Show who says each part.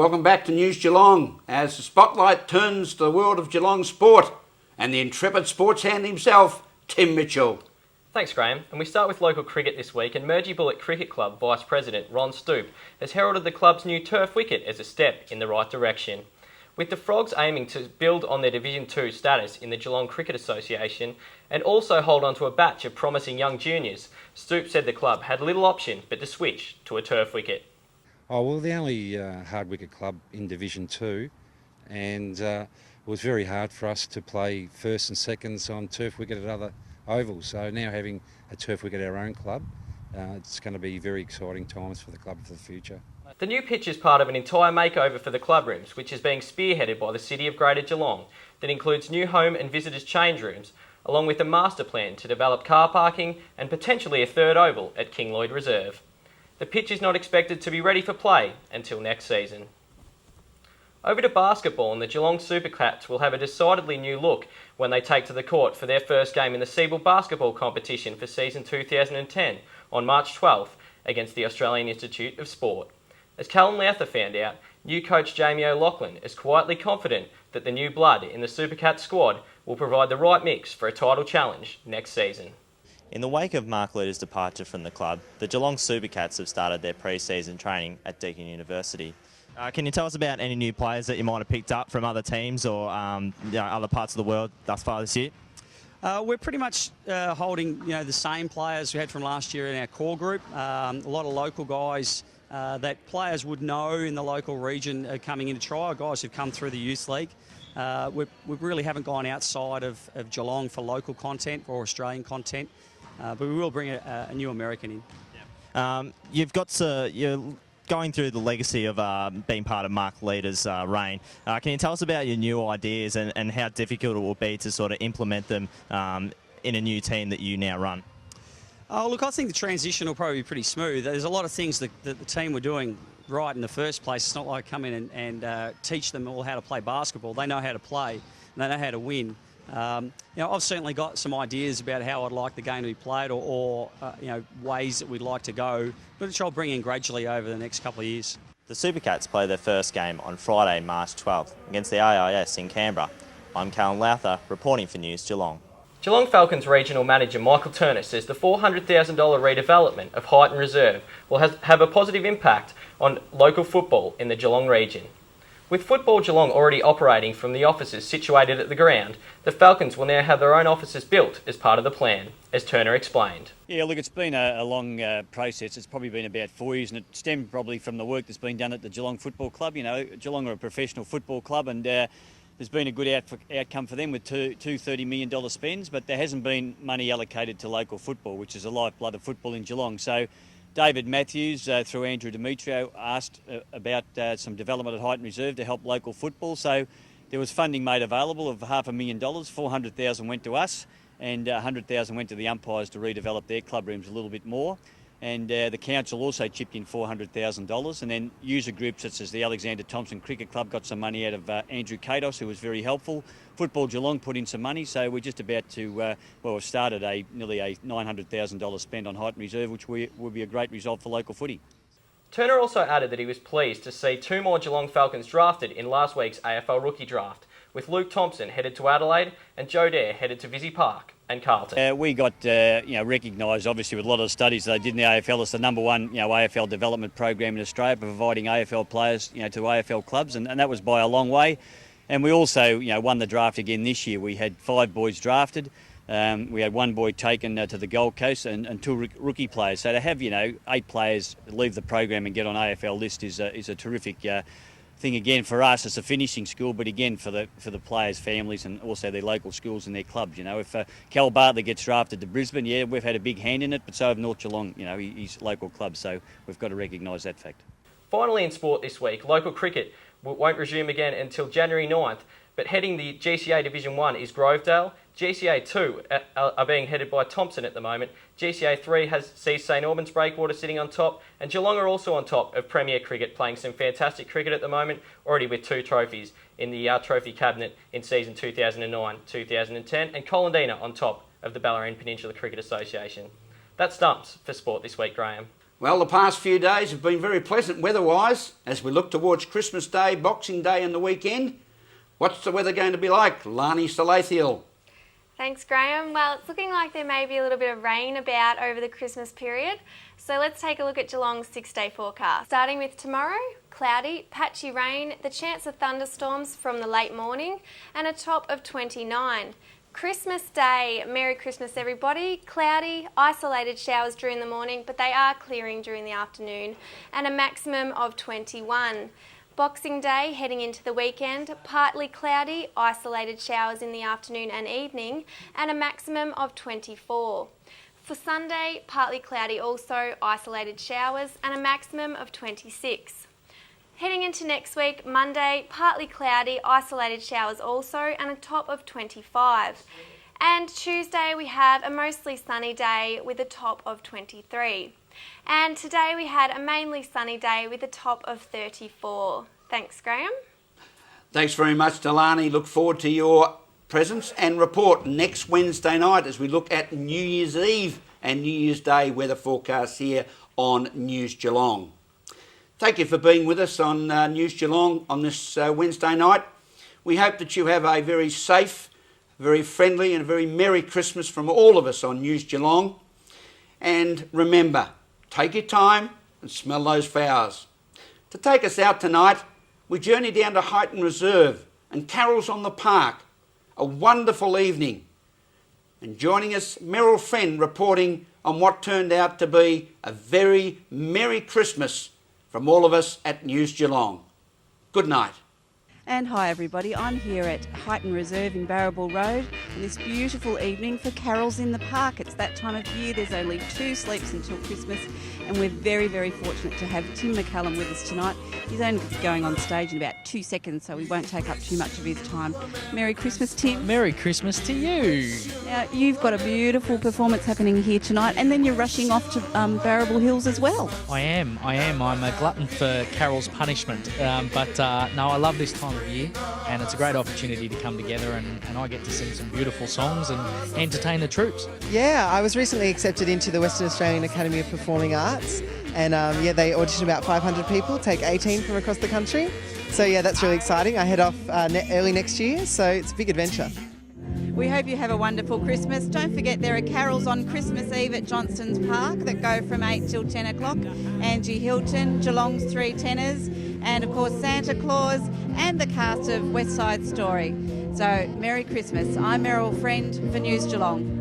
Speaker 1: Welcome back to News Geelong as the spotlight turns to the world of Geelong sport and the intrepid sports hand himself, Tim Michell.
Speaker 2: Thanks, Graham. And we start with local cricket this week, and Mersey Cricket Club Vice President Ron Stoop has heralded the club's new turf wicket as a step in the right direction. With the Frogs aiming to build on their Division 2 status in the Geelong Cricket Association and also hold on to a batch of promising young juniors, Stoop said the club had little option but to switch to a turf wicket.
Speaker 3: Oh, well, the only hard wicket club in Division 2, and it was very hard for us to play first and seconds on turf wicket at other ovals. So now having a turf wicket at our own club, it's going to be very exciting times for the club for the future.
Speaker 2: The new pitch is part of an entire makeover for the club rooms, which is being spearheaded by the City of Greater Geelong, that includes new home and visitors change rooms, along with a master plan to develop car parking and potentially a third oval at King Lloyd Reserve. The pitch is not expected to be ready for play until next season. Over to basketball, and the Geelong SUPERCATS will have a decidedly new look when they take to the court for their first game in the Siebel basketball competition for season 2010 on March 12th against the Australian Institute of Sport. As Callum LOWTHER found out, new coach Jamie O'Loughlin is quietly confident that the new blood in the SUPERCATS squad will provide the right mix for a title challenge next season.
Speaker 4: In the wake of Mark Luter's departure from the club, the Geelong SUPERCATS have started their pre-season training at Deakin University.
Speaker 5: Can you tell us about any new players that you might have picked up from other teams or other parts of the world thus far this year?
Speaker 6: We're pretty much holding the same players we had from last year in our core group. A lot of local guys that players would know in the local region are coming into trial, guys who've come through the Youth League. We really haven't gone outside of Geelong for local content or Australian content, but we will bring a new American in.
Speaker 5: You're going through the legacy of being part of Mark Luter's reign. Can you tell us about your new ideas and how difficult it will be to sort of implement them in a new team that you now run?
Speaker 6: Oh, look, I think the transition will probably be pretty smooth. There's a lot of things that the team were doing right in the first place. It's not like I come in and teach them all how to play basketball. They know how to play and they know how to win. I've certainly got some ideas about how I'd like the game to be played or ways that we'd like to go, which I'll bring in gradually over the next couple of years.
Speaker 4: The SUPERCATS play their first game on Friday, March 12th against the AIS in Canberra. I'm Callum LOWTHER, reporting for News Geelong.
Speaker 2: Geelong Falcons Regional Manager Michael Turner says the $400,000 redevelopment of Highton Reserve will have a positive impact on local football in the Geelong region. With Football Geelong already operating from the offices situated at the ground, the Falcons will now have their own offices built as part of the plan, as Turner explained.
Speaker 7: Yeah, look, it's been a long process. It's probably been about 4 years, and it stemmed probably from the work that's been done at the Geelong Football Club. Geelong are a professional football club, and there's been a good outcome for them with two $30 million spends, but there hasn't been money allocated to local football, which is the lifeblood of football in Geelong. So David Matthews, through Andrew Demetrio, asked about some development at Highton Reserve to help local football. So there was funding made available of $500,000. $400,000 went to us, and $100,000 went to the umpires to redevelop their club rooms a little bit more. And the council also chipped in $400,000, and then user groups such as the Alexander Thompson Cricket Club got some money out of Andrew Kados, who was very helpful. Football Geelong put in some money, so we're just about to, we've started nearly a $900,000 spend on Highton Reserve, which will be a great result for local footy.
Speaker 2: Turner also added that he was pleased to see 2 more Geelong Falcons drafted in last week's AFL rookie draft, with Luke Thompson headed to Adelaide and Joe Dare headed to Visy Park and Carlton.
Speaker 7: We got recognised obviously with a lot of the studies that they did in the AFL as the number one AFL development program in Australia, providing AFL players to AFL clubs, and that was by a long way. And we also won the draft again this year. We had 5 boys drafted. We had 1 boy taken to the Gold Coast and 2 rookie players. So to have 8 players leave the program and get on AFL list is a terrific thing again for us as a finishing school, but again for the players' families and also their local schools and their clubs. If Cal Bartlett gets drafted to Brisbane, we've had a big hand in it, but so have North Geelong. He's local club, so we've got to recognise that fact.
Speaker 2: Finally in sport this week, local cricket won't resume again until January 9th, but heading the GCA Division 1 is Grovedale. GCA 2 are being headed by Thompson at the moment. GCA 3 sees St Albans Breakwater sitting on top, and Geelong are also on top of Premier Cricket, playing some fantastic cricket at the moment, already with 2 trophies in the trophy cabinet in season 2009-2010, and Colandina on top of the Bellarine Peninsula Cricket Association. That stumps for sport this week, Graham.
Speaker 1: Well, the past few days have been very pleasant weather-wise as we look towards Christmas Day, Boxing Day and the weekend. What's the weather going to be like? Larni Salathiel.
Speaker 8: Thanks, Graham. Well, it's looking like there may be a little bit of rain about over the Christmas period. So let's take a look at Geelong's 6-day forecast. Starting with tomorrow, cloudy, patchy rain, the chance of thunderstorms from the late morning and a top of 29. Christmas Day, Merry Christmas everybody. Cloudy, isolated showers during the morning, but they are clearing during the afternoon, and a maximum of 21. Boxing Day, heading into the weekend, partly cloudy, isolated showers in the afternoon and evening, and a maximum of 24. For Sunday, partly cloudy also, isolated showers, and a maximum of 26. Heading into next week, Monday, partly cloudy, isolated showers also, and a top of 25. And Tuesday, we have a mostly sunny day with a top of 23. And today we had a mainly sunny day with a top of 34. Thanks, Graham.
Speaker 1: Thanks very much, Delaney. Look forward to your presence and report next Wednesday night as we look at New Year's Eve and New Year's Day weather forecasts here on News Geelong. Thank you for being with us on News Geelong on this Wednesday night. We hope that you have a very safe, very friendly and very Merry Christmas from all of us on News Geelong. And remember, take your time and smell those flowers. To take us out tonight, we journey down to Highton Reserve and carols on the park. A wonderful evening. And joining us, MERYL Friend reporting on what turned out to be a very Merry Christmas from all of us at News Geelong. Good night.
Speaker 9: And hi everybody, I'm here at Highton Reserve in Barrabool Road on this beautiful evening for carols in the park. It's that time of year, there's only 2 sleeps until Christmas, and we're very, very fortunate to have Tim McCallum with us tonight. He's only going on stage in about 2 seconds, so we won't take up too much of his time. Merry Christmas, Tim.
Speaker 10: Merry Christmas to you.
Speaker 9: Now, you've got a beautiful performance happening here tonight, and then you're rushing off to Barrabool Hills as well.
Speaker 10: I am. I'm a glutton for Carol's punishment, but no, I love this time of year, and it's a great opportunity to come together and I get to sing some beautiful songs and entertain the troops.
Speaker 11: Yeah, I was recently accepted into the Western Australian Academy of Performing Arts, and they audition about 500 people, take 18 from across the country. So yeah, that's really exciting. I head off early next year, so it's a big adventure.
Speaker 9: We hope you have a wonderful Christmas. Don't forget there are carols on Christmas Eve at Johnston's Park that go from 8 till 10 o'clock. Angie Hilton, Geelong's 3 tenors, and of course Santa Claus and the cast of West Side Story. So Merry Christmas. I'm MERYL Friend for News Geelong.